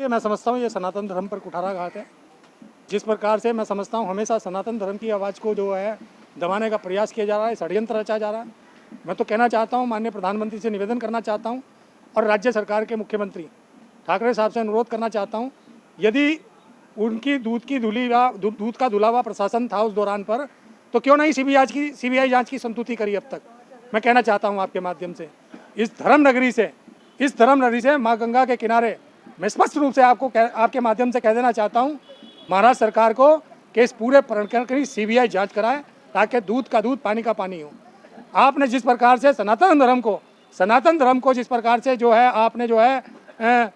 ये मैं समझता हूँ ये सनातन धर्म पर कुठाराघात है। जिस प्रकार से मैं समझता हूँ हमेशा सनातन धर्म की आवाज़ को जो है दबाने का प्रयास किया जा रहा है, षड्यंत्र रचा जा रहा है। मैं तो कहना चाहता हूँ, माननीय प्रधानमंत्री से निवेदन करना चाहता हूँ और राज्य सरकार के मुख्यमंत्री ठाकरे साहब से अनुरोध करना चाहता हूँ, यदि उनकी दूध का धुला हुआ प्रशासन था उस दौरान पर, तो क्यों नहीं सीबीआई जांच की संतुति करी अब तक। मैं कहना चाहता हूँ आपके माध्यम से इस धर्म नगरी से माँ गंगा के किनारे मैं स्पष्ट रूप से आपके माध्यम से कह देना चाहता हूँ महाराष्ट्र सरकार को कि इस पूरे प्रकरण की सीबीआई जांच कराए ताकि दूध का दूध पानी का पानी हो। आपने जिस प्रकार से सनातन धर्म को जिस प्रकार से जो है आपने जो है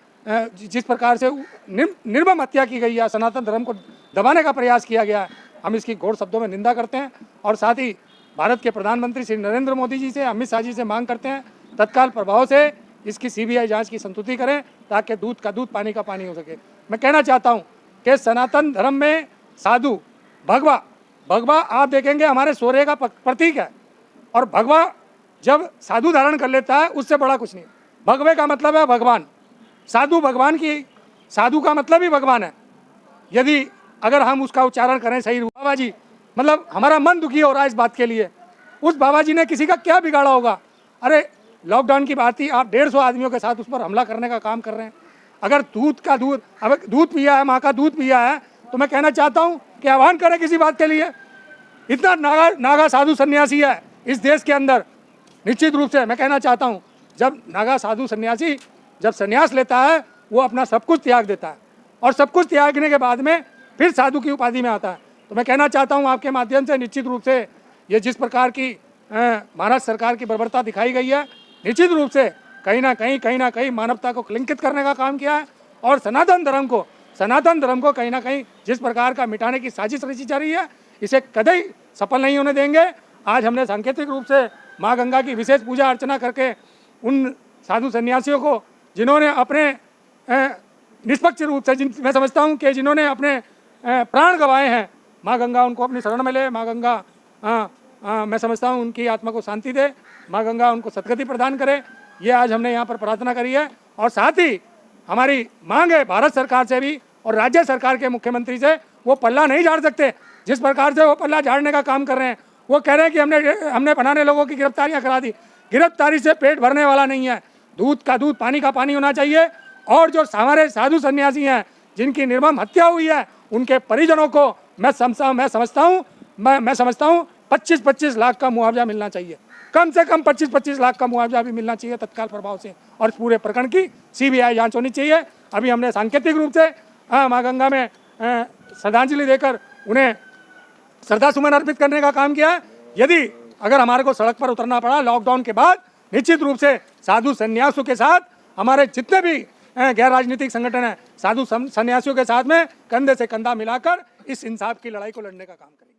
जिस प्रकार से निर्मम हत्या की गई है, सनातन धर्म को दबाने का प्रयास किया गया है, हम इसकी घोर शब्दों में निंदा करते हैं और साथ ही भारत के प्रधानमंत्री श्री नरेंद्र मोदी जी से, अमित शाह जी से मांग करते हैं तत्काल प्रभाव से इसकी सीबीआई जांच की संतुति करें ताकि दूध का दूध पानी का पानी हो सके। मैं कहना चाहता हूं कि सनातन धर्म में साधु भगवा आप देखेंगे हमारे शौर्य का प्रतीक है, और भगवा जब साधु धारण कर लेता है उससे बड़ा कुछ नहीं। भगवे का मतलब है भगवान, साधु का मतलब ही भगवान है। यदि अगर हम उसका उच्चारण करें सही, बाबा जी मतलब हमारा मन दुखी हो रहा है इस बात के लिए। उस बाबा जी ने किसी का क्या बिगाड़ा होगा? अरे लॉकडाउन की बात थी, आप 150 आदमियों के साथ उस पर हमला करने का काम कर रहे हैं। अगर दूध पिया है, माँ का दूध पिया है, तो मैं कहना चाहता हूँ कि आह्वान करें किसी बात के लिए। इतना नागा साधु सन्यासी है इस देश के अंदर, निश्चित रूप से मैं कहना चाहता हूँ जब नागा साधु सन्यासी जब सन्यास लेता है वो अपना सब कुछ त्याग देता है, और सब कुछ त्यागने के बाद में फिर साधु की उपाधि में आता है। तो मैं कहना चाहता हूँ आपके माध्यम से, निश्चित रूप से ये जिस प्रकार की महाराष्ट्र सरकार की बर्बरता दिखाई गई है, निश्चित रूप से कहीं ना कहीं मानवता को कलंकित करने का काम किया है, और सनातन धर्म को कहीं ना कहीं जिस प्रकार का मिटाने की साजिश रची जा रही है, इसे कतई सफल नहीं होने देंगे। आज हमने सांकेतिक रूप से माँ गंगा की विशेष पूजा अर्चना करके उन साधु सन्यासियों को जिन्होंने अपने निष्पक्ष रूप से मैं समझता हूँ कि जिन्होंने अपने प्राण गंवाए हैं, माँ गंगा उनको अपनी शरण में ले। माँ गंगा मैं समझता हूँ उनकी आत्मा को शांति दे, माँ गंगा उनको सद्गति प्रदान करे। ये आज हमने यहाँ पर प्रार्थना करी है, और साथ ही हमारी मांग है भारत सरकार से भी और राज्य सरकार के मुख्यमंत्री से, वो पल्ला नहीं झाड़ सकते। जिस प्रकार से वो पल्ला झाड़ने का काम कर रहे हैं, वो कह रहे हैं कि हमने बनाने लोगों की गिरफ्तारियाँ करा दी। गिरफ्तारी से पेट भरने वाला नहीं है, दूध का दूध पानी का पानी होना चाहिए। और जो हमारे साधु सन्यासी हैं जिनकी निर्मम हत्या हुई है, उनके परिजनों को मैं समझता हूँ 25-25 लाख का मुआवजा मिलना चाहिए, कम से कम 25-25 लाख का मुआवजा भी मिलना चाहिए तत्काल प्रभाव से, और इस पूरे प्रकरण की सीबीआई जांच होनी चाहिए। अभी हमने सांकेतिक रूप से माँ गंगा में श्रद्धांजलि देकर उन्हें श्रद्धा सुमन अर्पित करने का काम किया है। यदि अगर हमारे को सड़क पर उतरना पड़ा लॉकडाउन के बाद, निश्चित रूप से साधु सन्यासियों के साथ हमारे जितने भी गैर राजनीतिक संगठन हैं, साधु सन्यासियों के साथ में कंधे से कंधा मिलाकर इस इंसाफ की लड़ाई को लड़ने का काम करेंगे।